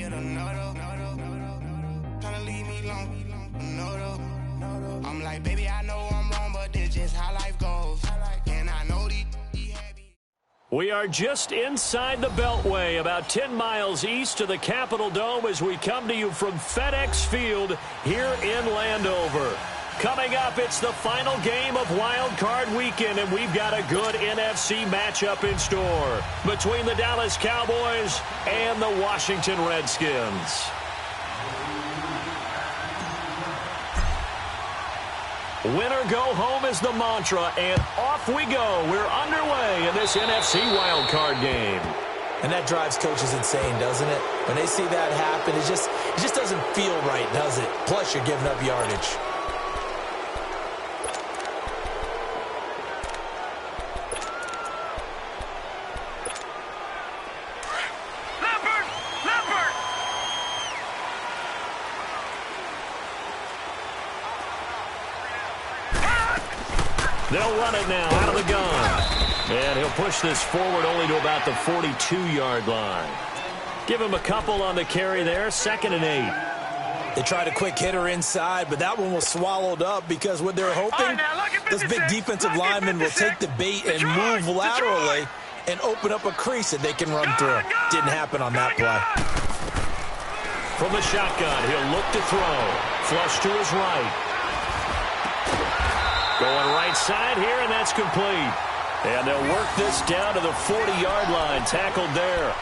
get another. Tryna leave me alone. I'm like, baby, I know I'm wrong, but this just how life goes. And I know these heavy. We are just inside the Beltway, about 10 miles east of the Capitol Dome as we come to you from FedEx Field here in Landover. Coming up, it's the final game of Wild Card Weekend, and we've got a good NFC matchup in store between the Dallas Cowboys and the Washington Redskins. Winner go home is the mantra, and off we go. We're underway in this NFC Wild Card game. And that drives coaches insane, doesn't it? When they see that happen, it just doesn't feel right, does it? Plus, you're giving up yardage. They'll run it now out of the gun. And he'll push this forward only to about the 42-yard line. Give him a couple on the carry there, 2nd and 8. They tried a quick hitter inside, but that one was swallowed up because what they're hoping, those big defensive linemen will take the bait and move laterally and open up a crease that they can run through. Didn't happen on that play. From the shotgun, he'll look to throw. Flush to his right. Going right side here, and that's complete. And they'll work this down to the 40-yard line, tackled there.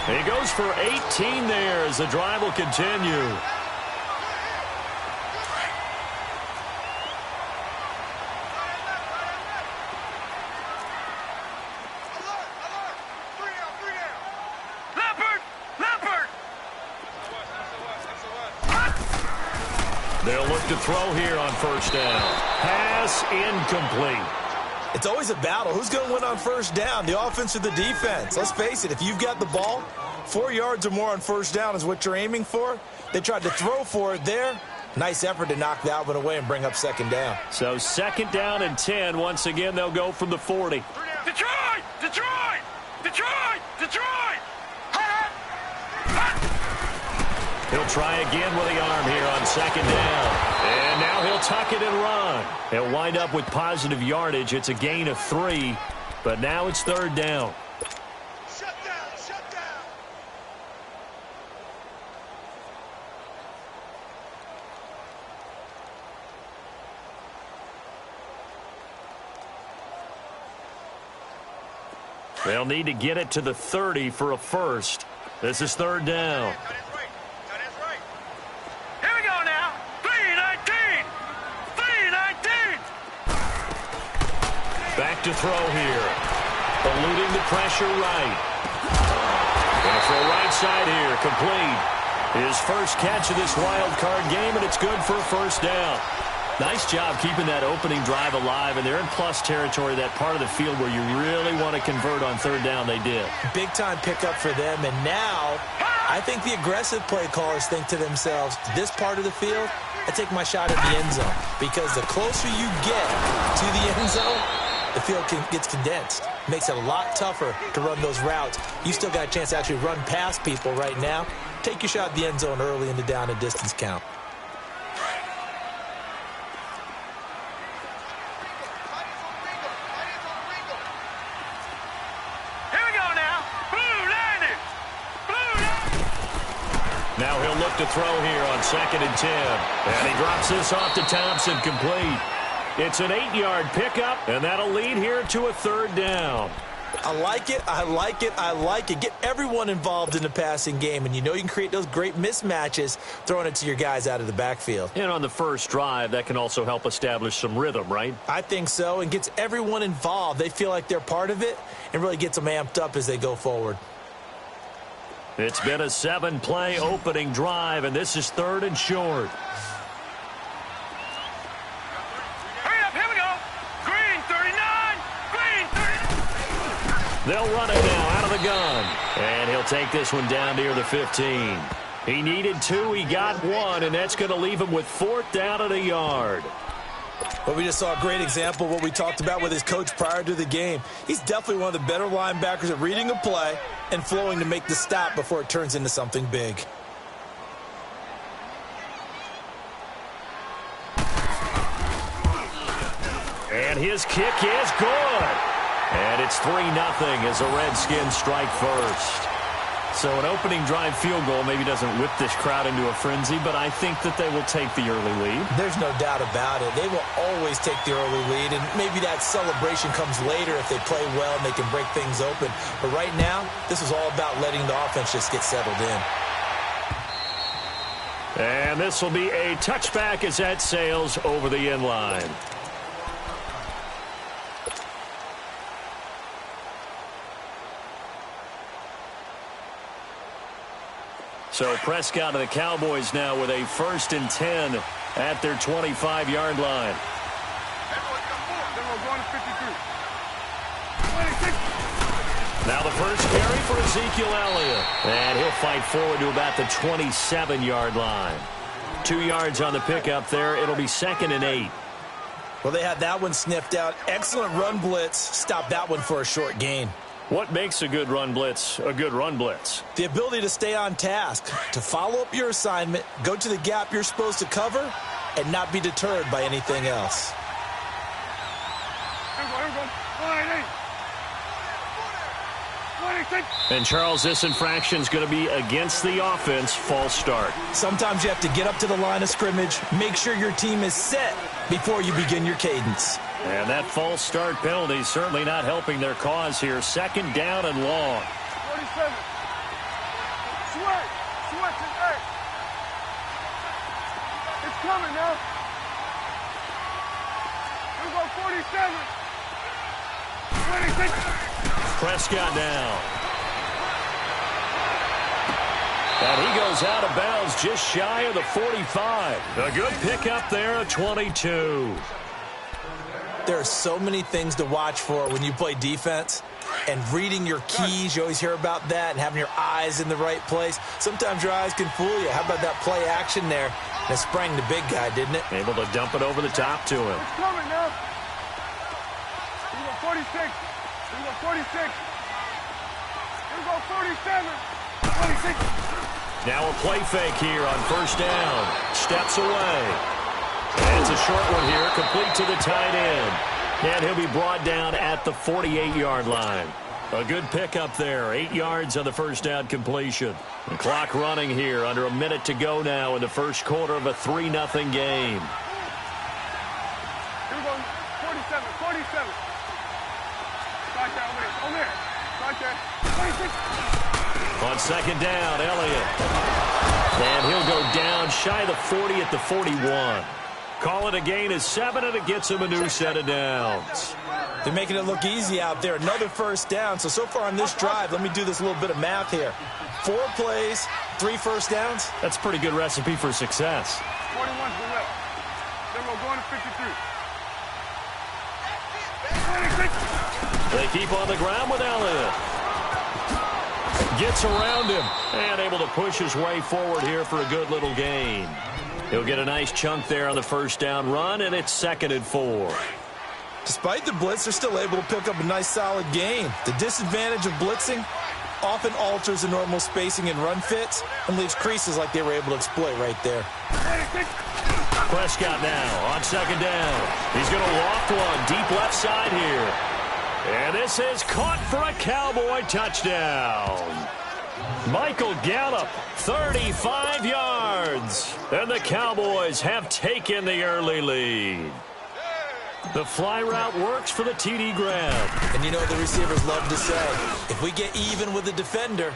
He goes for 18 there as the drive will continue. They'll look to throw here on first down. Pass incomplete. It's always a battle. Who's going to win on first down, the offense or the defense? Let's face it, if you've got the ball, 4 yards or more on first down is what you're aiming for. They tried to throw for it there. Nice effort to knock that one away and bring up 2nd down. So 2nd down and 10. Once again, they'll go from the 40. Detroit! Detroit! Detroit! Detroit! He'll try again with the arm here on 2nd down. And now he'll tuck it and run. He'll wind up with positive yardage. It's a gain of 3, but now it's 3rd down. Shut down! Shut down! They'll need to get it to the 30 for a first. This is 3rd down. Back to throw here. Eluding the pressure right. Going to throw right side here. Complete. His first catch of this wild card game, and it's good for a first down. Nice job keeping that opening drive alive, and they're in plus territory, that part of the field where you really want to convert on 3rd down. They did. Big-time pickup for them, and now I think the aggressive play callers think to themselves, this part of the field, I take my shot at the end zone, because the closer you get to the end zone, the field gets condensed. Makes it a lot tougher to run those routes. You still got a chance to actually run past people right now. Take your shot at the end zone early in the down and distance count. Here we go now. Blue landing. Blue landing. Now he'll look to throw here on 2nd and 10. And he drops this off to Thompson, complete. It's an 8-yard pickup, and that'll lead here to a 3rd down. I like it, I like it, I like it. Get everyone involved in the passing game, and you know you can create those great mismatches throwing it to your guys out of the backfield. And on the first drive, that can also help establish some rhythm, right? I think so, and gets everyone involved. They feel like they're part of it, and really gets them amped up as they go forward. It's been a 7-play opening drive, and this is 3rd and short. They'll run it now out of the gun. And he'll take this one down near the 15. He needed 2, he got 1, and that's going to leave him with 4th down at a yard. Well, we just saw a great example of what we talked about with his coach prior to the game. He's definitely one of the better linebackers at reading a play and flowing to make the stop before it turns into something big. And his kick is good. And it's 3-0 as the Redskins strike first. So an opening drive field goal maybe doesn't whip this crowd into a frenzy, but I think that they will take the early lead. There's no doubt about it. They will always take the early lead, and maybe that celebration comes later if they play well and they can break things open. But right now, this is all about letting the offense just get settled in. And this will be a touchback as that sails over the end line. So Prescott and the Cowboys now with a 1st and 10 at their 25-yard line. Now the first carry for Ezekiel Elliott. And he'll fight forward to about the 27-yard line. 2 yards on the pickup there. It'll be 2nd and 8. Well, they had that one sniffed out. Excellent run blitz. Stop that one for a short gain. What makes a good run blitz a good run blitz? The ability to stay on task, to follow up your assignment, go to the gap you're supposed to cover, and not be deterred by anything else. And Charles, this infraction is going to be against the offense. False start. Sometimes you have to get up to the line of scrimmage, make sure your team is set before you begin your cadence. And that false start penalty is certainly not helping their cause here. 2nd down and long. 47. Switch is eight. It's coming now. Here we go, 47. 26. Prescott down. And he goes out of bounds just shy of the 45. A good pickup there at 22. There are so many things to watch for when you play defense. And reading your keys, you always hear about that, and having your eyes in the right place. Sometimes your eyes can fool you. How about that play action there? And it sprang the big guy, didn't it? Able to dump it over the top to him. It's coming now. Here we go, 46. Here we go, 46. Here we go, 47. 26. Now a play fake here on 1st down. Steps away. And it's a short one here, complete to the tight end. And he'll be brought down at the 48-yard line. A good pickup there. 8 yards on the 1st down completion. The clock running here, under a minute to go now in the first quarter of a 3-0 game. Here we go, 47. Right there, over there. Right there. 26. On 2nd down, Elliott. And he'll go down shy of the 40 at the 41. Call it a gain of 7, and it gets him a new set of downs. They're making it look easy out there. Another 1st down. So far on this drive, let me do this little bit of math here. 4 plays, 3 1st downs. That's a pretty good recipe for success. 41 to the left. Then we're going to 53. 26. They keep on the ground with Elliott. Gets around him and able to push his way forward here for a good little gain. He'll get a nice chunk there on the 1st down run, and it's 2nd and 4. Despite the blitz, they're still able to pick up a nice solid gain. The disadvantage of blitzing often alters the normal spacing and run fits and leaves creases like they were able to exploit right there. 26. Prescott now on 2nd down. He's going to loft one deep left side here. And this is caught for a Cowboy touchdown. Michael Gallup, 35 yards. And the Cowboys have taken the early lead. The fly route works for the TD grab. And you know what the receivers love to say? If we get even with the defender,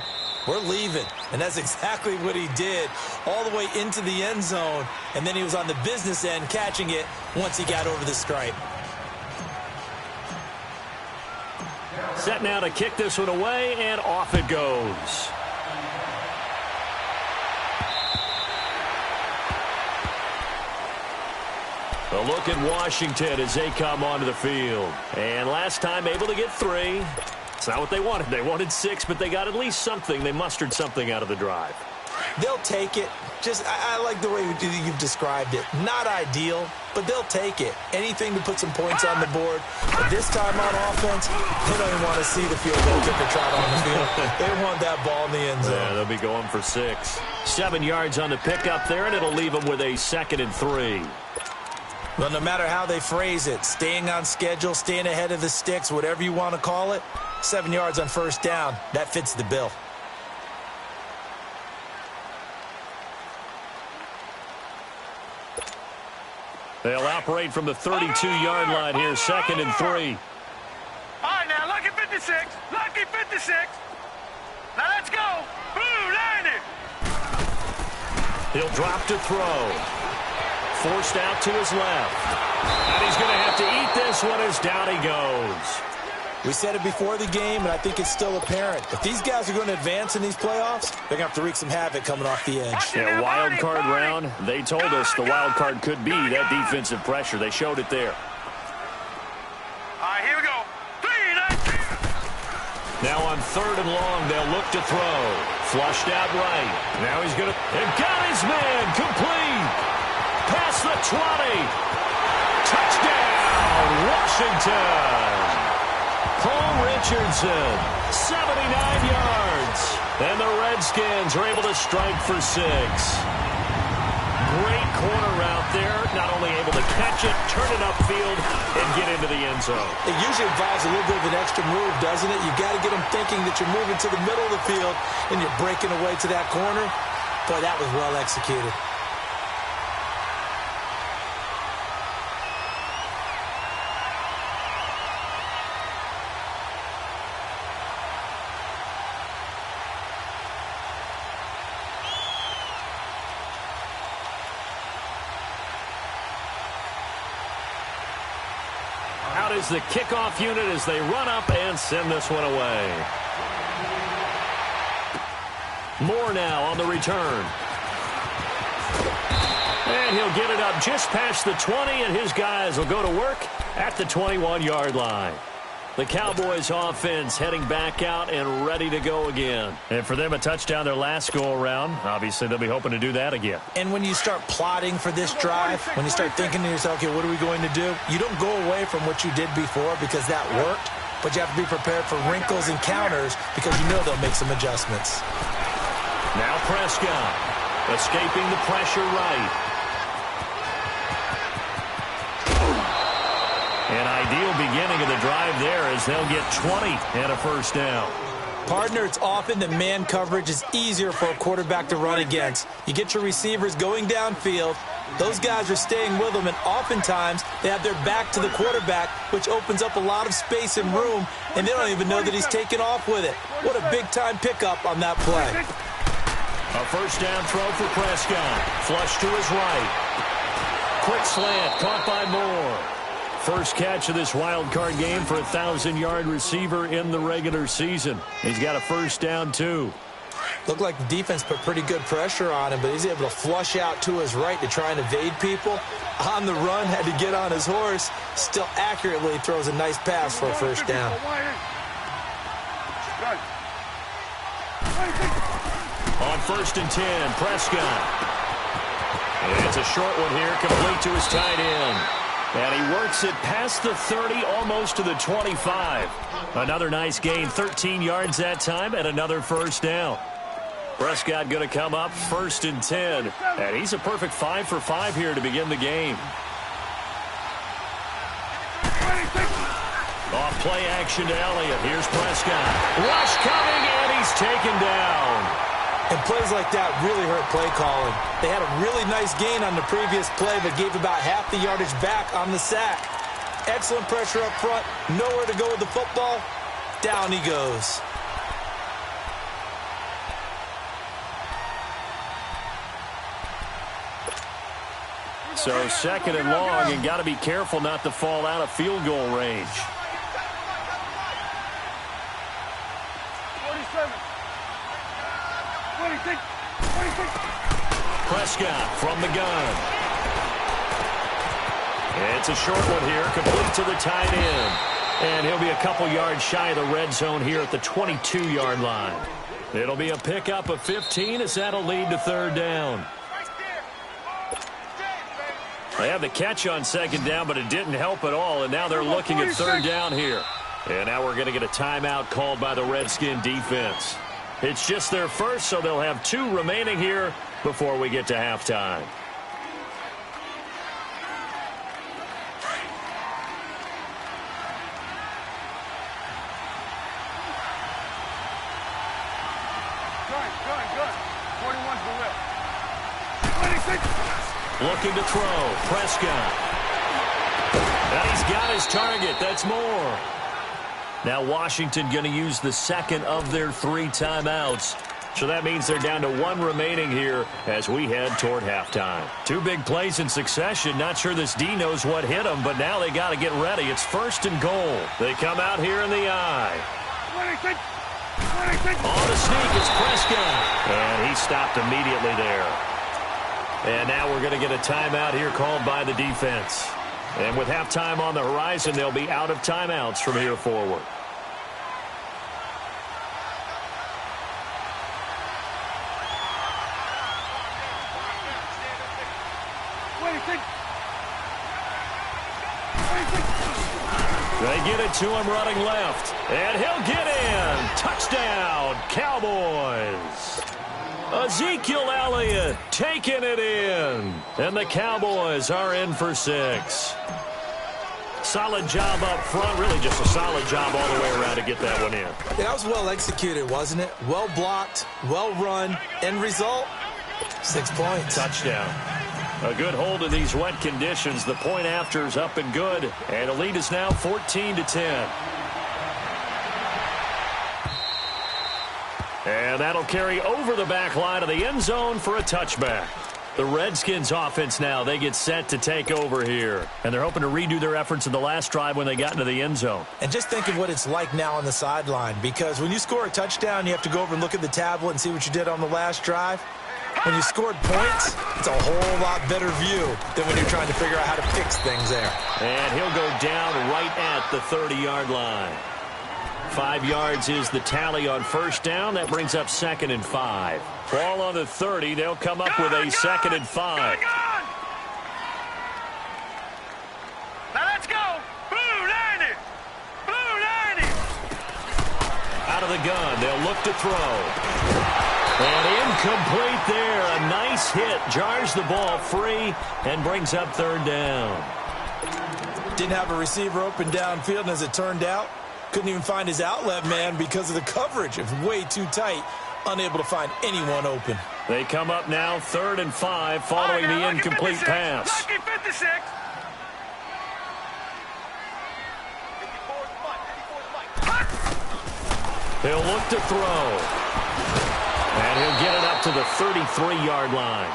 we're leaving. And that's exactly what he did, all the way into the end zone. And then he was on the business end catching it once he got over the stripe. Set now to kick this one away, and off it goes. A look at Washington as they come onto the field. And last time able to get 3. It's not what they wanted. They wanted 6, but they got at least something. They mustered something out of the drive. They'll take it. I like the way you've described it. Not ideal, but they'll take it. Anything to put some points on the board. But this time on offense, they don't even want to see the field goal kicker trot on the field. They want that ball in the end zone. Yeah, they'll be going for 6. 7 yards on the pickup there, and it'll leave them with a 2nd and 3. Well, no matter how they phrase it, staying on schedule, staying ahead of the sticks, whatever you want to call it, 7 yards on first down, that fits the bill. They'll operate from the 32-yard line here, 2nd and 3. All right, now, lucky 56. Lucky 56. Now, let's go. Blue 90. He'll drop to throw. Forced out to his left. And he's going to have to eat this one as down he goes. We said it before the game, and I think it's still apparent. If these guys are going to advance in these playoffs, they're going to have to wreak some havoc coming off the edge. Yeah, wild card round. They told us the wild card could be that defensive pressure. They showed it there. All right, here we go. 3, 9. Now on 3rd and long, they'll look to throw. Flushed out right. Now he's going to... And got his man complete. Past the 20. Touchdown, Washington. Paul Richardson, 79 yards. And the Redskins are able to strike for 6. Great corner route there. Not only able to catch it, turn it upfield, and get into the end zone. It usually involves a little bit of an extra move, doesn't it? You've got to get them thinking that you're moving to the middle of the field and you're breaking away to that corner. Boy, that was well executed. Out is the kickoff unit as they run up and send this one away. Moore now on the return. And he'll get it up just past the 20, and his guys will go to work at the 21-yard line. The Cowboys offense heading back out and ready to go again. And for them, a touchdown their last go-around. Obviously, they'll be hoping to do that again. And when you start plotting for this drive, when you start thinking to yourself, okay, what are we going to do? You don't go away from what you did before because that worked, but you have to be prepared for wrinkles and counters because you know they'll make some adjustments. Now Prescott escaping the pressure right. An ideal beginning of the drive there as they'll get 20 and a first down. Partner, it's often that man coverage is easier for a quarterback to run against. You get your receivers going downfield. Those guys are staying with them, and oftentimes they have their back to the quarterback, which opens up a lot of space and room, and they don't even know that he's taken off with it. What a big-time pickup on that play. A first down throw for Prescott. Flush to his right. Quick slant caught by Moore. First catch of this wild card game for a 1,000-yard receiver in the regular season. He's got a first down, too. Looked like the defense put pretty good pressure on him, but he's able to flush out to his right to try and evade people. On the run, had to get on his horse. Still accurately throws a nice pass for a first down. On 1st and 10, Prescott. And it's a short one here, complete to his tight end. And he works it past the 30, almost to the 25. Another nice gain, 13 yards that time, and another first down. Prescott going to come up 1st and 10. And he's a perfect 5 for 5 here to begin the game. Off play action to Elliott. Here's Prescott. Rush coming, and he's taken down. And plays like that really hurt play calling. They had a really nice gain on the previous play, but gave about half the yardage back on the sack. Excellent pressure up front. Nowhere to go with the football. Down he goes. So 2nd and long, and got to be careful not to fall out of field goal range. 47. 26. Prescott from the gun. It's a short one here, complete to the tight end. And he'll be a couple yards shy of the red zone here at the 22-yard line. It'll be a pickup of 15 as that'll lead to 3rd down. They have the catch on 2nd down, but it didn't help at all, and now they're looking at 3rd down here. And now we're going to get a timeout called by the Redskin defense. It's just their first, so they'll have 2 remaining here before we get to halftime. Good. 41's the whip. 26. Looking to throw. Prescott. And he's got his target. That's more. Now Washington going to use the second of their 3 timeouts. So that means they're down to 1 remaining here as we head toward halftime. 2 big plays in succession. Not sure this D knows what hit them, but now they got to get ready. It's 1st and goal. They come out here in the I. 26. On the sneak is Prescott. And he stopped immediately there. And now we're going to get a timeout here called by the defense. And with halftime on the horizon, they'll be out of timeouts from here forward. They get it to him running left. And he'll get in. Touchdown, Cowboys. Ezekiel Elliott taking it in. And the Cowboys are in for 6. Solid job up front. Really just a solid job all the way around to get that one in. Yeah, that was well executed, wasn't it? Well blocked, well run. End result, 6 points. Touchdown. A good hold in these wet conditions. The point after is up and good. And the lead is now 14-10. And that'll carry over the back line of the end zone for a touchback. The Redskins offense now, they get set to take over here. And they're hoping to redo their efforts in the last drive when they got into the end zone. And just think of what it's like now on the sideline. Because when you score a touchdown, you have to go over and look at the tablet and see what you did on the last drive. When you scored points, it's a whole lot better view than when you're trying to figure out how to fix things there. And he'll go down right at the 30-yard line. 5 yards is the tally on first down. That brings up 2nd and 5. Ball on the 30. They'll come up with a 2nd and 5. Now let's go. Blue 90. Blue 90. Out of the gun. They'll look to throw. And incomplete there. A nice hit. Jars the ball free and brings up 3rd down. Didn't have a receiver open downfield, and as it turned out, couldn't even find his outlet man because of the coverage. It was way too tight. Unable to find anyone open. They come up now 3rd and 5 following the incomplete pass. Lucky 56. He'll look to throw. And he'll get it up to the 33-yard line.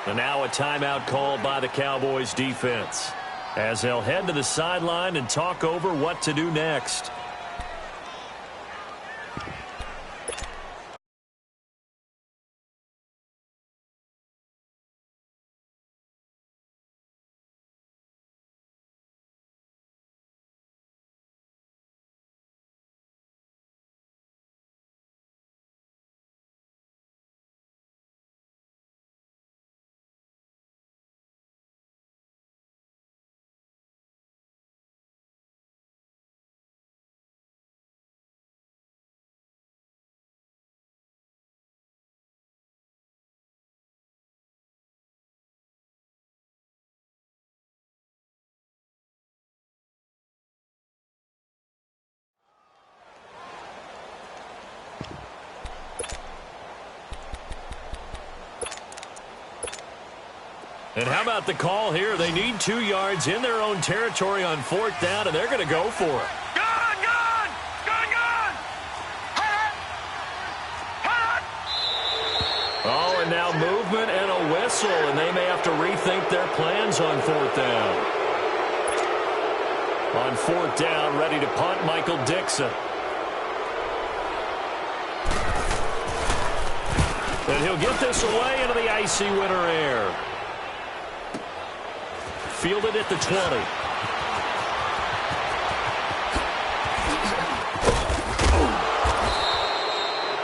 And now a timeout called by the Cowboys defense as they'll head to the sideline and talk over what to do next. And how about the call here? They need 2 yards in their own territory on 4th down, and they're going to go for it. Oh, and now movement and a whistle, and they may have to rethink their plans on 4th down. On 4th down, ready to punt, Michael Dixon. And he'll get this away into the icy winter air. Fielded at the 20.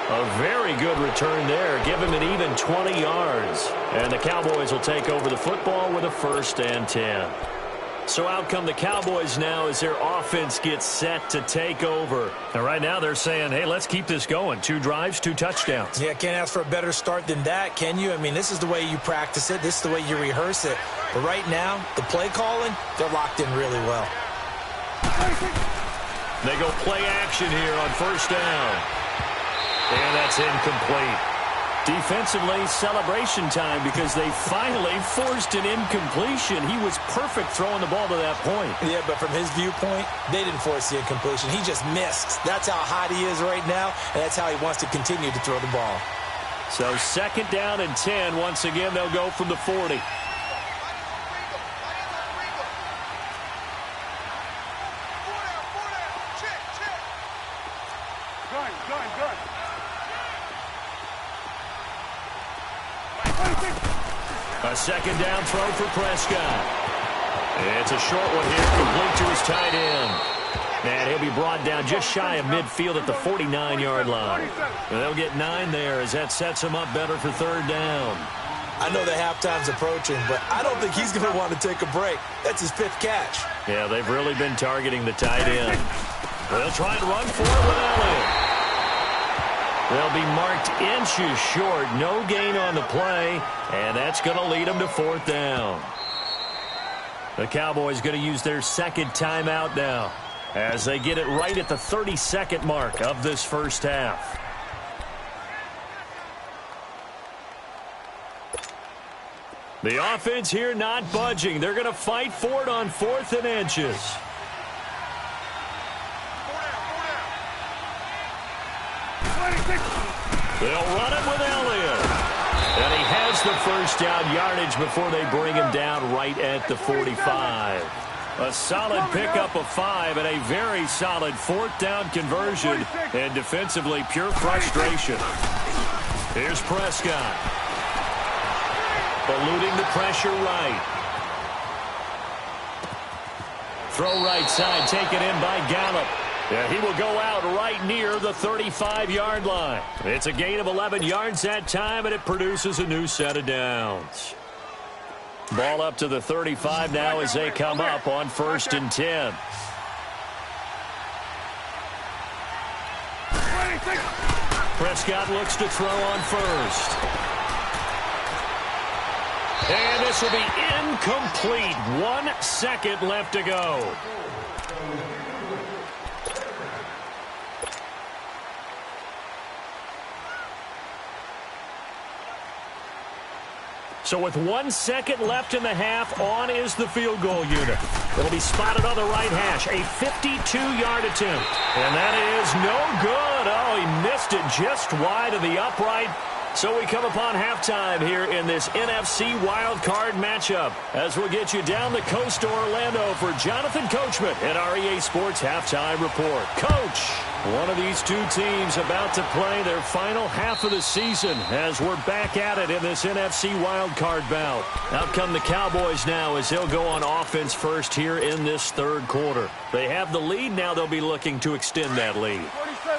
A very good return there. Give him an even 20 yards. And the Cowboys will take over the football with a 1st and 10. So out come the Cowboys now as their offense gets set to take over. And right now they're saying, hey, let's keep this going. 2 drives, 2 touchdowns. Yeah, can't ask for a better start than that, can you? I mean, this is the way you practice it. This is the way you rehearse it. But right now, the play calling, they're locked in really well. They go play action here on 1st down. And That's incomplete. Defensively, celebration time because they finally forced an incompletion. He was perfect throwing the ball to that point. Yeah, but from his viewpoint, they didn't force the incompletion. He just missed. That's how hot he is right now, and that's how he wants to continue to throw the ball. So 2nd down and 10. Once again, they'll go from the 40. A 2nd down throw for Prescott. It's a short one here, complete to his tight end. And he'll be brought down just shy of midfield at the 49-yard line. And they'll get 9 there as that sets him up better for 3rd down. I know the halftime's approaching, but I don't think he's going to want to take a break. That's his 5th catch. Yeah, they've really been targeting the tight end. They'll try and run for it with Elliott. They'll be marked inches short. No gain on the play, and that's going to lead them to 4th down. The Cowboys going to use their 2nd timeout now as they get it right at the 32nd mark of this first half. The offense here not budging. They're going to fight for it on 4th and inches. They'll run it with Elliott. And he has the 1st down yardage before they bring him down right at the 45. A solid pickup of 5 and a very solid 4th down conversion. And defensively, pure frustration. Here's Prescott. Eluding the pressure right. Throw right side, taken in by Gallup. Yeah, he will go out right near the 35-yard line. It's a gain of 11 yards that time, and it produces a new set of downs. Ball up to the 35 now as they come up on 1st and 10. Prescott looks to throw on 1st. And this will be incomplete. 1 second left to go. So with 1 second left in the half, on is the field goal unit. It'll be spotted on the right hash. A 52-yard attempt. And that is no good. Oh, he missed it just wide of the upright. So we come upon halftime here in this NFC Wild Card matchup as we'll get you down the coast to Orlando for Jonathan Coachman at our EA Sports Halftime Report. Coach, one of these two teams about to play their final half of the season as we're back at it in this NFC Wild Card bout. Out come the Cowboys now as they'll go on offense first here in this 3rd quarter. They have the lead. Now they'll be looking to extend that lead.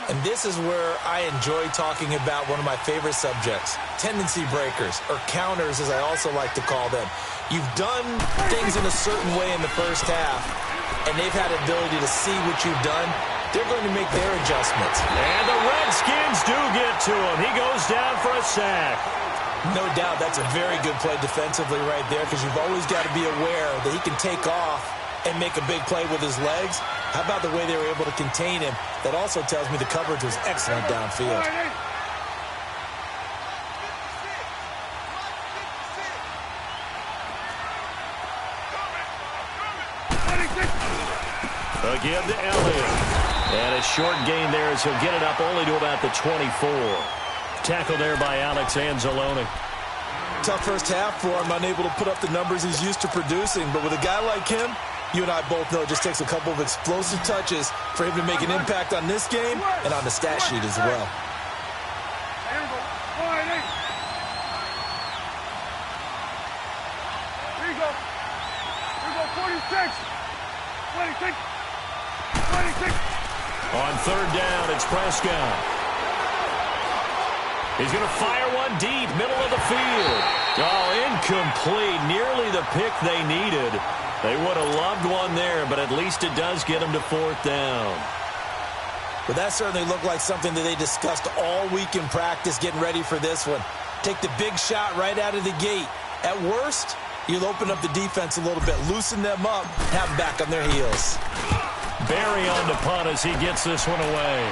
And this is where I enjoy talking about one of my favorite subjects, tendency breakers, or counters as I also like to call them. You've done things in a certain way in the first half, and they've had the ability to see what you've done. They're going to make their adjustments. And the Redskins do get to him. He goes down for a sack. No doubt that's a very good play defensively right there because you've always got to be aware that he can take off and make a big play with his legs. How about the way they were able to contain him? That also tells me the coverage was excellent downfield. Again to Elliott. And a short gain there as he'll get it up only to about the 24. Tackle there by Alex Anzalone. Tough first half for him, unable to put up the numbers he's used to producing. But with a guy like him, you and I both know it just takes a couple of explosive touches for him to make an impact on this game and on the stat sheet as well. Here you go. Here you go, 46. 26. 26. On 3rd down, it's Prescott. He's going to fire one deep, middle of the field. Oh, incomplete. Nearly the pick they needed. They would have loved one there, but at least it does get them to 4th down. But that certainly looked like something that they discussed all week in practice getting ready for this one. Take the big shot right out of the gate. At worst, you'll open up the defense a little bit, loosen them up, have them back on their heels. Barry on to punt as he gets this one away.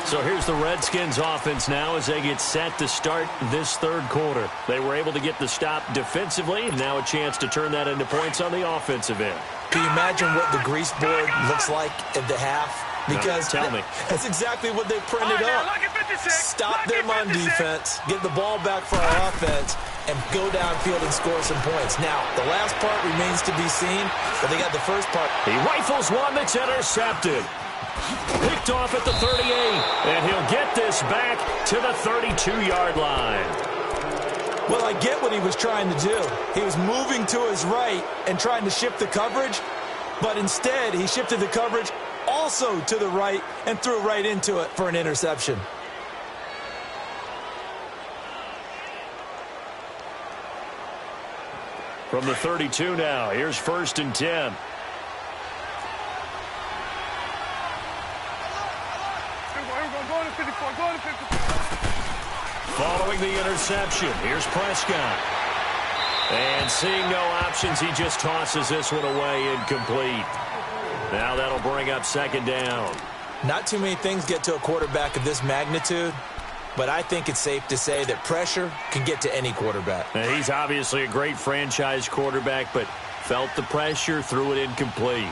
So here's the Redskins offense now as they get set to start this third quarter. They were able to get the stop defensively, and now a chance to turn that into points on the offensive end. Can you imagine what the grease board looks like at the half? Because tell me. That's exactly what they printed up. Stop them on defense, get the ball back for our offense, and go downfield and score some points. Now, the last part remains to be seen, but they got the first part. He rifles one that's intercepted. Picked off at the 38, and he'll get this back to the 32-yard line. Well, I get what he was trying to do. He was moving to his right and trying to shift the coverage, but instead he shifted the coverage also to the right and threw right into it for an interception. From the 32 now, here's 1st and 10. Following the interception, here's Prescott. And seeing no options, he just tosses this one away, incomplete. Now that'll bring up 2nd down. Not too many things get to a quarterback of this magnitude, but I think it's safe to say that pressure can get to any quarterback. Now, he's obviously a great franchise quarterback, but felt the pressure, threw it incomplete.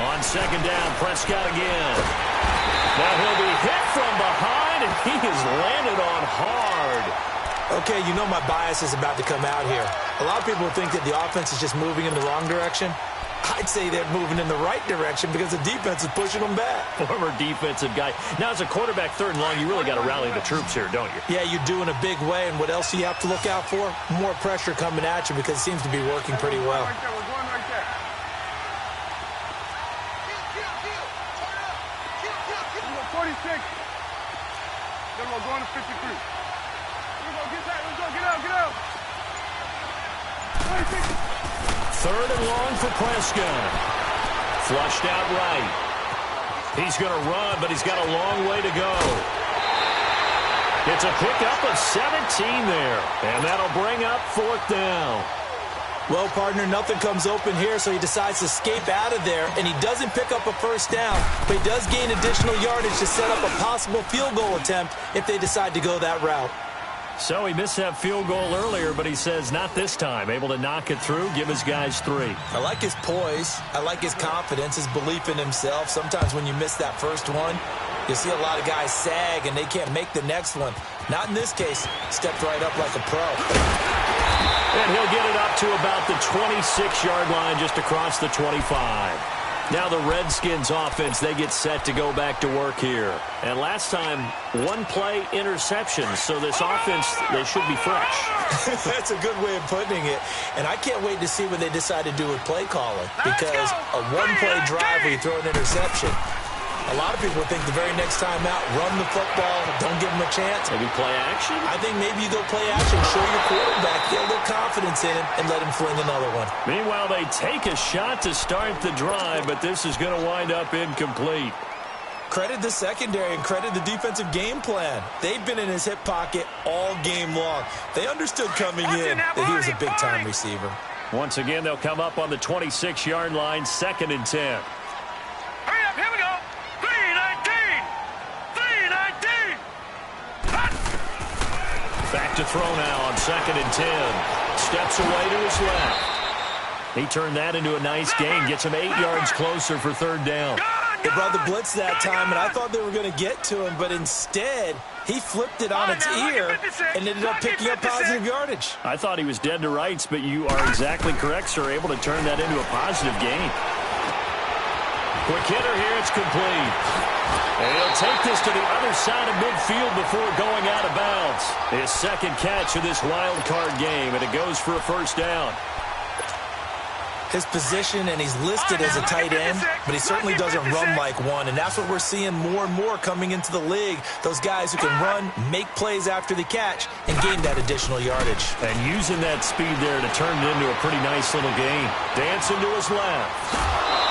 On 2nd down, Prescott again. Now he'll be hit from behind, and he is landed on hard. Okay, you know my bias is about to come out here. A lot of people think that the offense is just moving in the wrong direction. I'd say they're moving in the right direction because the defense is pushing them back. Former defensive guy. Now, as a quarterback 3rd and long, you really got to rally the troops here, don't you? Yeah, you do in a big way, and what else do you have to look out for? More pressure coming at you because it seems to be working pretty well. Right there, we're going right there. We go 46. Then we're going to 53. Here we go, get that, let's go, get out. 26. 3rd and long for Prescott. Flushed out right. He's going to run, but he's got a long way to go. It's a pickup of 17 there, and that'll bring up 4th down. Well, partner, nothing comes open here, so he decides to escape out of there, and he doesn't pick up a 1st down, but he does gain additional yardage to set up a possible field goal attempt if they decide to go that route. So he missed that field goal earlier, but he says not this time. Able to knock it through, give his guys 3. I like his poise. I like his confidence, his belief in himself. Sometimes when you miss that first one, you see a lot of guys sag and they can't make the next one. Not in this case. Stepped right up like a pro. And he'll get it up to about the 26-yard line, just across the 25. Now the Redskins offense, they get set to go back to work here. And last time, 1-play interception. So this offense, they should be fresh. That's a good way of putting it. And I can't wait to see what they decide to do with play calling. Because a 1-play drive where you throw an interception, a lot of people think the very next time out, run the football, don't give them a chance. Maybe play action? I think maybe you go play action, show your quarterback, get a little confidence in him, and let him fling another one. Meanwhile, they take a shot to start the drive, but this is going to wind up incomplete. Credit the secondary and credit the defensive game plan. They've been in his hip pocket all game long. They understood coming in that he was a big-time receiver. Once again, they'll come up on the 26-yard line, 2nd and 10. Hurry up, here we go. 3-19. Back to throw now on 2nd and 10. Steps away to his left. He turned that into a nice gain. Gets him 8 yards closer for 3rd down. They brought the blitz that time, and I thought they were going to get to him, but instead, he flipped it on its ear and ended up picking up positive yardage. I thought he was dead to rights, but you are exactly correct, sir. Able to turn that into a positive gain. Quick hitter here. It's complete. And he'll take this to the other side of midfield before going out of bounds. His 2nd catch of this wild card game, and it goes for a 1st down. His position, and he's listed as a tight end, but he certainly doesn't run like one, and that's what we're seeing more and more coming into the league. Those guys who can run, make plays after the catch, and gain that additional yardage. And using that speed there to turn it into a pretty nice little gain. Dancing to his left.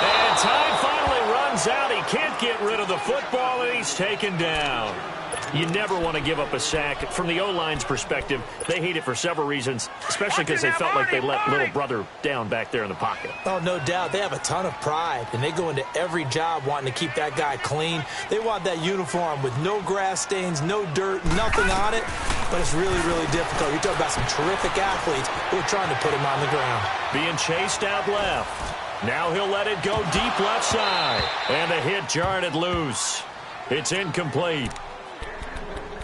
And time finally runs out. He can't get rid of the football, and he's taken down. You never want to give up a sack. From the O-line's perspective, they hate it for several reasons, especially because they felt like they let little brother down back there in the pocket. Oh, no doubt. They have a ton of pride, and they go into every job wanting to keep that guy clean. They want that uniform with no grass stains, no dirt, nothing on it, but it's really, really difficult. You're talking about some terrific athletes who are trying to put him on the ground. Being chased out left. Now he'll let it go deep left side, and the hit jarred it loose. It's incomplete.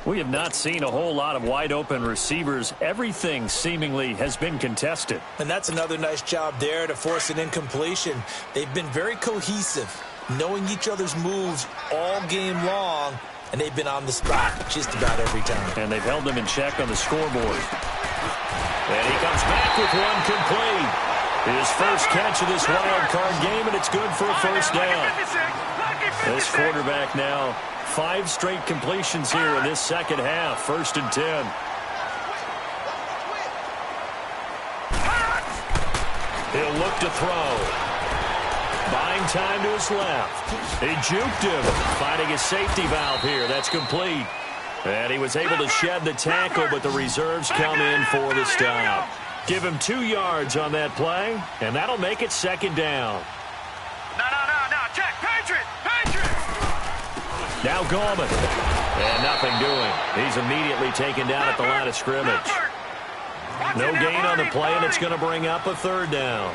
We have not seen a whole lot of wide-open receivers. Everything seemingly has been contested. And that's another nice job there to force an incompletion. They've been very cohesive, knowing each other's moves all game long, and they've been on the spot just about every time. And they've held them in check on the scoreboard. And he comes back with one complete. His first catch of this wild card game, and it's good for a first down. This quarterback now 5 straight completions here in this second half. 1st and 10. He'll look to throw. Buying time to his left. He juked him. Finding his safety valve here. That's complete. And he was able to shed the tackle, but the reserves come in for the stop. Give him 2 yards on that play, and that'll make it 2nd down. No. Check. Patriot. Now Gorman. And nothing doing. He's immediately taken down at the line of scrimmage. No gain on the play, and it's going to bring up a 3rd down.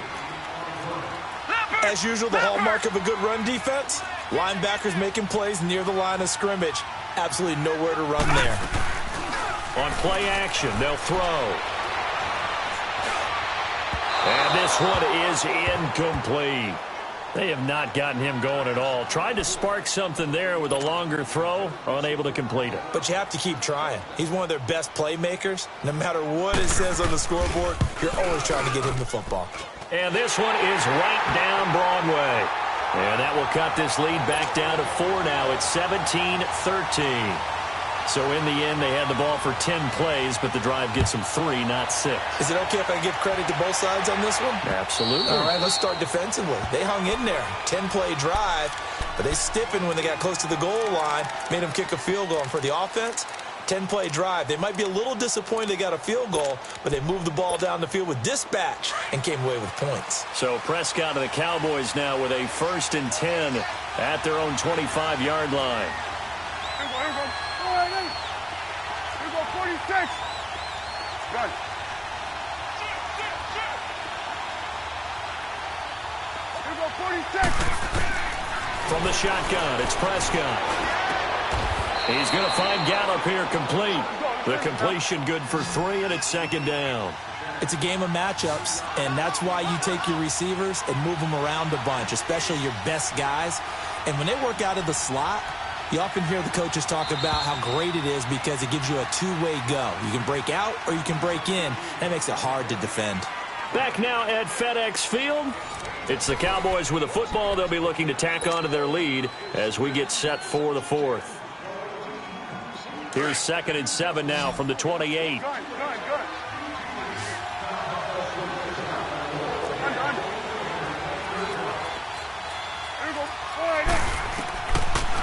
As usual, the hallmark of a good run defense, linebackers making plays near the line of scrimmage. Absolutely nowhere to run there. On play action, they'll throw. And this one is incomplete. They have not gotten him going at all. Tried to spark something there with a longer throw, unable to complete it. But you have to keep trying. He's one of their best playmakers. No matter what it says on the scoreboard, you're always trying to get him the football. And this one is right down Broadway. And that will cut this lead back down to 4 now. It's 17-13. So in the end, they had the ball for 10 plays, but the drive gets them 3, not 6. Is it okay if I give credit to both sides on this one? Absolutely. All right, let's start defensively. They hung in there. 10-play drive, but they stiffened when they got close to the goal line, made them kick a field goal. And for the offense, 10-play drive. They might be a little disappointed they got a field goal, but they moved the ball down the field with dispatch and came away with points. So Prescott and the Cowboys now with a 1st and 10 at their own 25-yard line. Here we go. 46. Good. Here we go. 46. From the shotgun, it's Prescott. He's going to find Gallup here complete. The completion good for 3, and it's 2nd down. It's a game of matchups, and that's why you take your receivers and move them around a bunch, especially your best guys. And when they work out of the slot, you often hear the coaches talk about how great it is because it gives you a 2-way go. You can break out or you can break in. That makes it hard to defend. Back now at FedEx Field. It's the Cowboys with a football. They'll be looking to tack on to their lead as we get set for the 4th. Here's 2nd and 7 now from the 28. Good.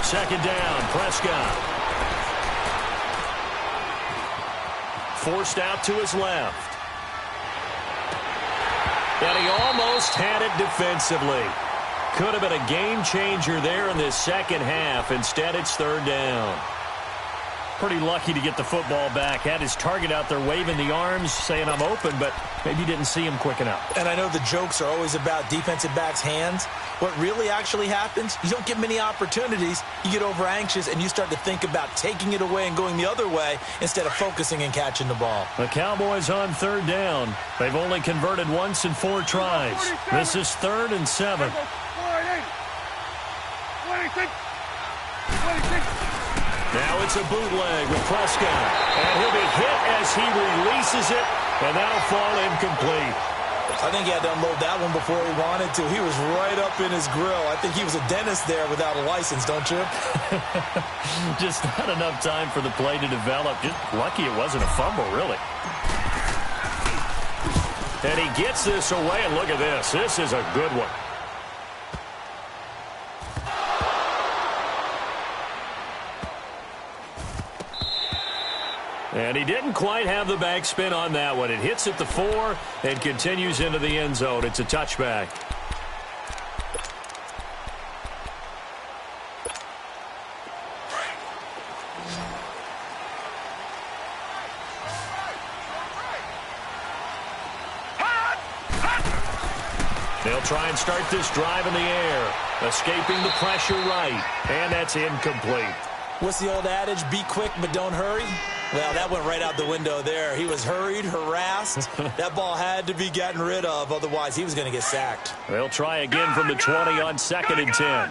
2nd down, Prescott. Forced out to his left. And he almost had it defensively. Could have been a game changer there in this second half. Instead, it's 3rd down. Pretty lucky to get the football back. Had his target out there waving the arms, saying I'm open, but maybe didn't see him quick enough. And I know the jokes are always about defensive backs' hands. What really actually happens, you don't get many opportunities. You get over anxious, and you start to think about taking it away and going the other way instead of focusing and catching the ball. The Cowboys on 3rd down. They've only converted once in 4 tries. This is 3rd and 7. 26. Now it's a bootleg with Prescott. And he'll be hit as he releases it, and that'll fall incomplete. I think he had to unload that one before he wanted to. He was right up in his grill. I think he was a dentist there without a license, don't you? Just not enough time for the play to develop. Just lucky it wasn't a fumble, really. And he gets this away, and look at this. This is a good one. And he didn't quite have the backspin on that one. It hits at the 4 and continues into the end zone. It's a touchback. They'll try and start this drive in the air, escaping the pressure right, and that's incomplete. What's the old adage? Be quick, but don't hurry? Well, that went right out the window there. He was hurried, harassed. That ball had to be gotten rid of, otherwise he was going to get sacked. They'll try again from the 20 on 2nd and 10.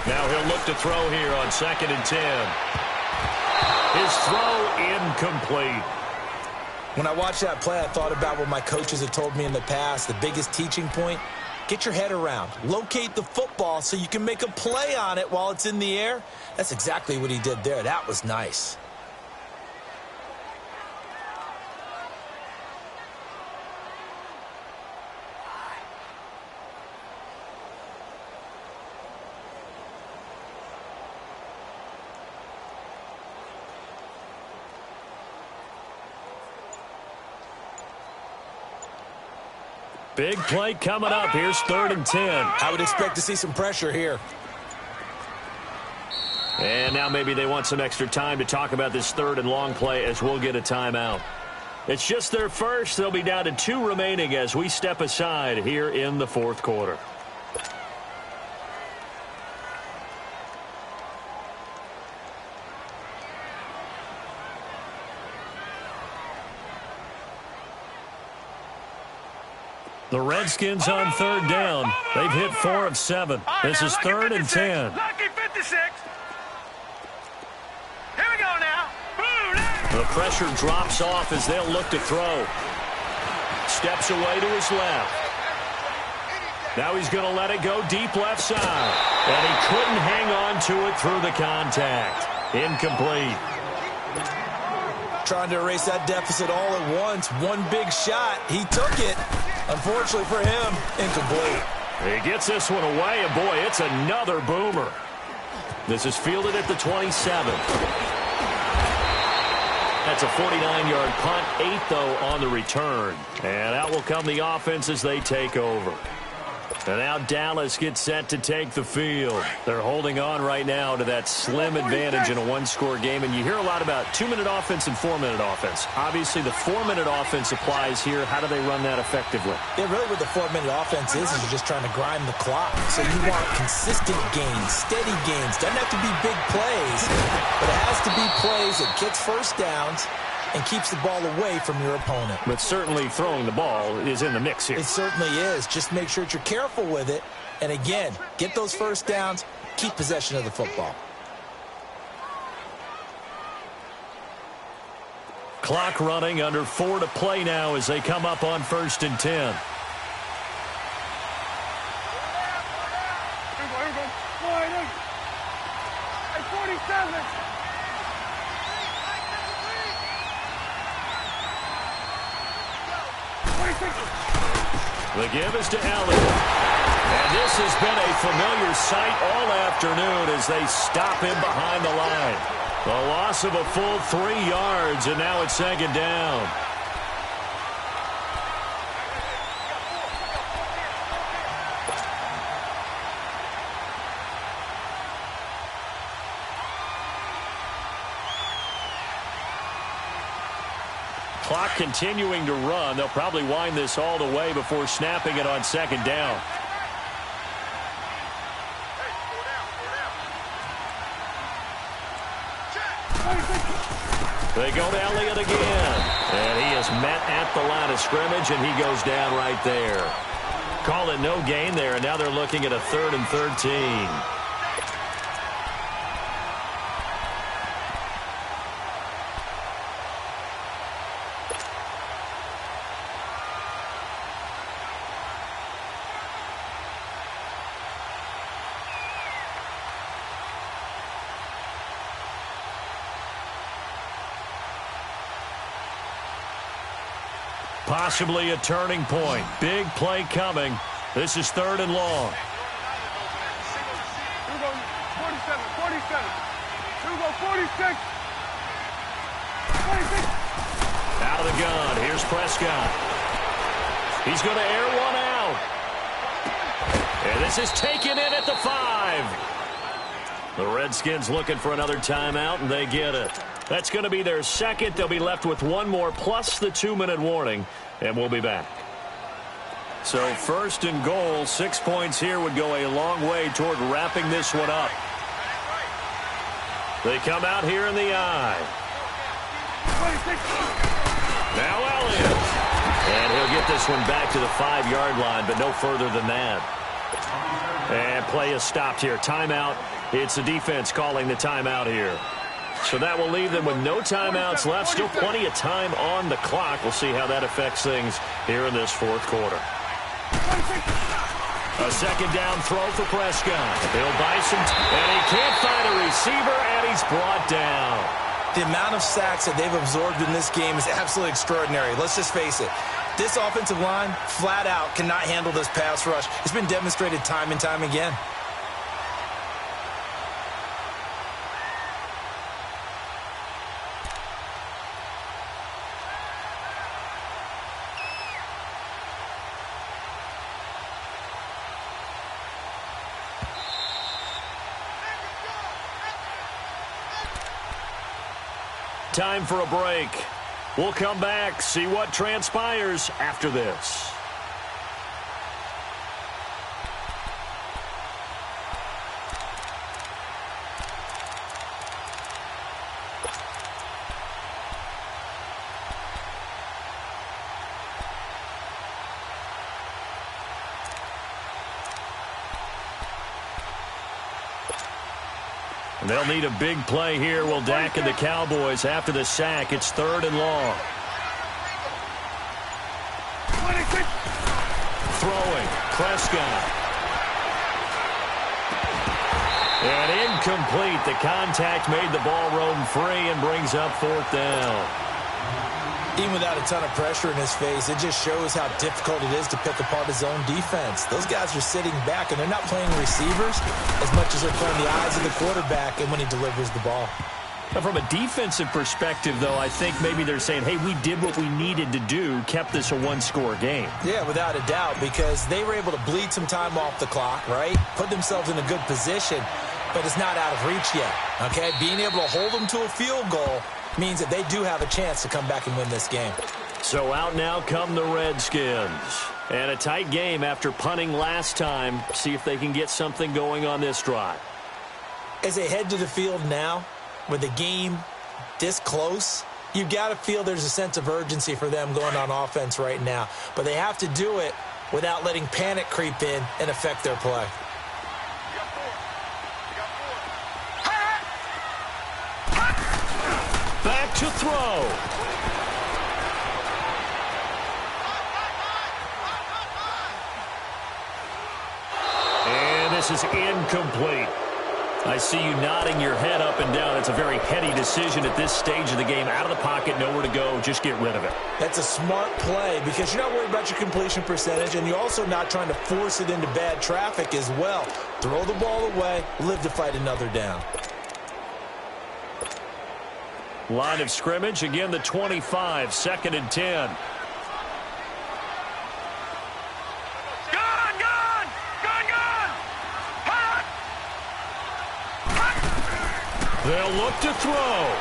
Now he'll look to throw here on 2nd and 10. His throw incomplete. When I watched that play, I thought about what my coaches have told me in the past. The biggest teaching point, get your head around. Locate the football so you can make a play on it while it's in the air. That's exactly what he did there. That was nice. Big play coming up. Here's 3rd and 10. I would expect to see some pressure here. And now maybe they want some extra time to talk about this 3rd and long play as we'll get a timeout. It's just their first. They'll be down to 2 remaining as we step aside here in the 4th quarter. The Redskins on 3rd down. They've hit 4 of 7. This is 3rd and 10. Lucky 56. Here we go now. The pressure drops off as they'll look to throw. Steps away to his left. Now he's going to let it go deep left side. And he couldn't hang on to it through the contact. Incomplete. Trying to erase that deficit all at once. One big shot. He took it. Unfortunately for him, incomplete. He gets this one away, and boy, it's another boomer. This is fielded at the 27. That's a 49-yard punt, 8, though, on the return. And out will come the offense as they take over. And now Dallas gets set to take the field. They're holding on right now to that slim advantage in a one-score game. And you hear a lot about 2-minute offense and 4-minute offense. Obviously, the 4-minute offense applies here. How do they run that effectively? Yeah, really what the 4-minute offense is you're just trying to grind the clock. So you want consistent gains, steady gains. Doesn't have to be big plays, but it has to be plays that gets first downs and keeps the ball away from your opponent. But certainly throwing the ball is in the mix here. It certainly is. Just make sure that you're careful with it. And again, get those first downs, keep possession of the football. Clock running, under 4 to play now as they come up on 1st and 10. Here we go. 47. The give is to Elliott. And this has been a familiar sight all afternoon as they stop him behind the line. The loss of a full 3 yards, and now it's 2nd down. Clock continuing to run. They'll probably wind this all the way before snapping it on 2nd down. They go to Elliott again. And he is met at the line of scrimmage, and he goes down right there. Call it no gain there, and now they're looking at a 3rd and 13. Possibly a turning point. Big play coming. This is 3rd and long. Here we go, 47, 47. Here we go, 46. 46. Out of the gun. Here's Prescott. He's going to air one out. And this is taken in at the 5. The Redskins looking for another timeout, and they get it. That's going to be their second. They'll be left with one more, plus the 2-minute warning, and we'll be back. So 1st and goal, 6 points here would go a long way toward wrapping this one up. They come out here in the eye. Now Elliott. And he'll get this one back to the 5-yard line, but no further than that. And play is stopped here. Timeout. It's the defense calling the timeout here. So that will leave them with no timeouts left. Still plenty of time on the clock. We'll see how that affects things here in this 4th quarter. A 2nd down throw for Prescott. He'll buy some, and he can't find a receiver, and he's brought down. The amount of sacks that they've absorbed in this game is absolutely extraordinary. Let's just face it. This offensive line, flat out, cannot handle this pass rush. It's been demonstrated time and time again. Time for a break. We'll come back, see what transpires after this. And they'll need a big play here. Will Dak and the Cowboys after the sack. It's 3rd and long. Throwing. Prescott. And incomplete. The contact made the ball roam free and brings up 4th down. Even without a ton of pressure in his face, it just shows how difficult it is to pick apart his own defense. Those guys are sitting back, and they're not playing receivers as much as they're playing the eyes of the quarterback and when he delivers the ball. Now, from a defensive perspective, though, I think maybe they're saying, hey, we did what we needed to do, kept this a one-score game. Yeah, without a doubt, because they were able to bleed some time off the clock, right? Put themselves in a good position, but it's not out of reach yet, okay? Being able to hold them to a field goal means that they do have a chance to come back and win this game. So out now come the Redskins. And a tight game after punting last time. See if they can get something going on this drive. As they head to the field now, with the game this close, you've got to feel there's a sense of urgency for them going on offense right now. But they have to do it without letting panic creep in and affect their play. Back to throw. And this is incomplete. I see you nodding your head up and down. It's a very heady decision at this stage of the game. Out of the pocket, nowhere to go. Just get rid of it. That's a smart play because you're not worried about your completion percentage, and you're also not trying to force it into bad traffic as well. Throw the ball away, live to fight another down. Line of scrimmage, again the 25, 2nd and 10. They'll look to throw.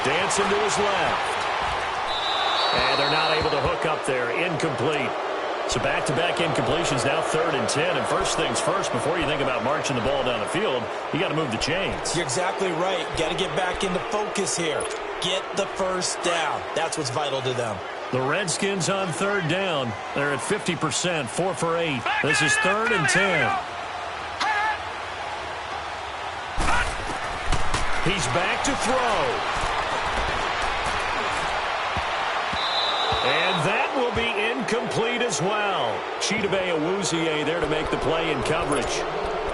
Dancing to his left. And they're not able to hook up there. Incomplete. So back-to-back incompletions, now 3rd and 10. And first things first, before you think about marching the ball down the field, you got to move the chains. You're exactly right. Got to get back into focus here. Get the first down. That's what's vital to them. The Redskins on 3rd down. They're at 50%, 4 for 8. This is 3rd and 10. He's back to throw. And that will be incomplete as well. Chidobe Awuzie there to make the play in coverage.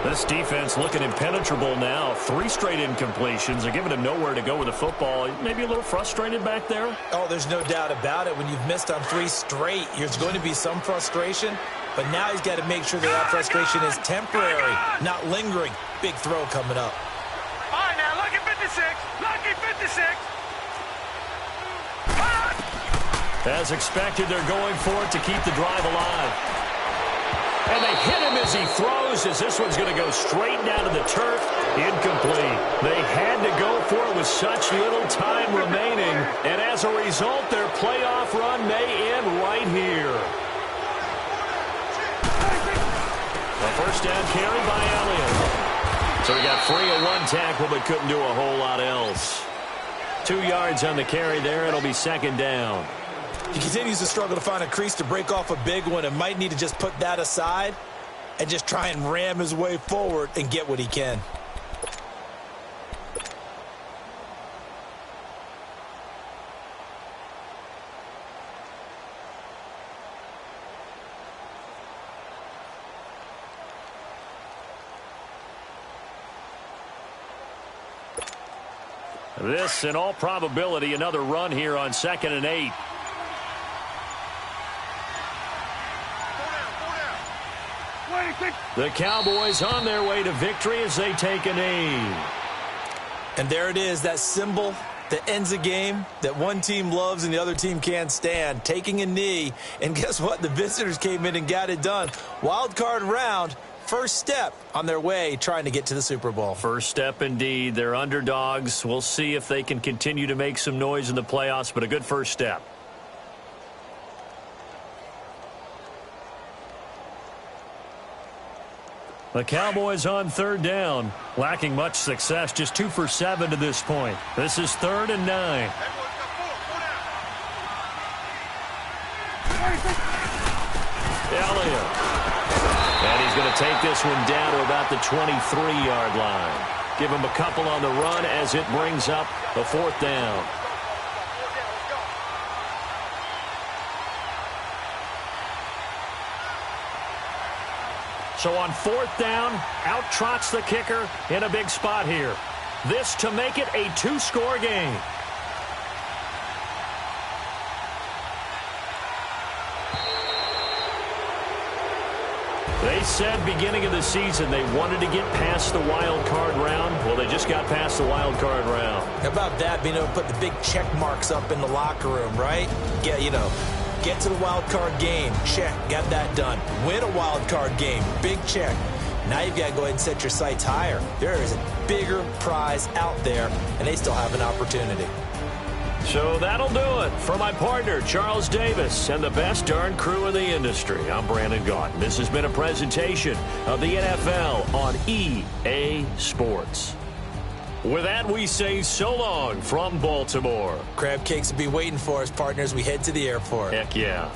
This defense looking impenetrable now. 3 straight incompletions. They're giving him nowhere to go with the football. Maybe a little frustrated back there? Oh, there's no doubt about it. When you've missed on 3 straight, there's going to be some frustration. but now he's got to make sure that frustration is temporary, not lingering. Big throw coming up. All right, now, lucky 56. Lucky 56. As expected, they're going for it to keep the drive alive. And they hit him as he throws, as this one's going to go straight down to the turf. Incomplete. They had to go for it with such little time remaining. And as a result, their playoff run may end right here. A first down carry by Elliott. So he got free of one tackle, but couldn't do a whole lot else. 2 yards on the carry there. It'll be second down. He continues to struggle to find a crease to break off a big one and might need to just put that aside and just try and ram his way forward and get what he can. This, in all probability, another run here on 2nd and 8. The Cowboys on their way to victory as they take a knee. And there it is, that symbol that ends a game that one team loves and the other team can't stand, taking a knee. And guess what? The visitors came in and got it done. Wild card round, first step on their way trying to get to the Super Bowl. First step indeed. They're underdogs. We'll see if they can continue to make some noise in the playoffs, but a good first step. The Cowboys on 3rd down, lacking much success, just 2 for 7 to this point. This is 3rd and 9. Elliott. And he's going to take this one down to about the 23-yard line. Give him a couple on the run as it brings up a 4th down. So on 4th down, out trots the kicker in a big spot here. This to make it a 2-score game. They said beginning of the season they wanted to get past the wild card round. Well, they just got past the wild card round. How about that, being able to put the big check marks up in the locker room, right? Get to the wild card game. Check. Got that done. Win a wild card game. Big check. Now you've got to go ahead and set your sights higher. There is a bigger prize out there, and they still have an opportunity. So that'll do it for my partner, Charles Davis, and the best darn crew in the industry. I'm Brandon Gaudin. This has been a presentation of the NFL on EA Sports. With that, we say so long from Baltimore. Crab cakes will be waiting for us, partners. We head to the airport. Heck yeah.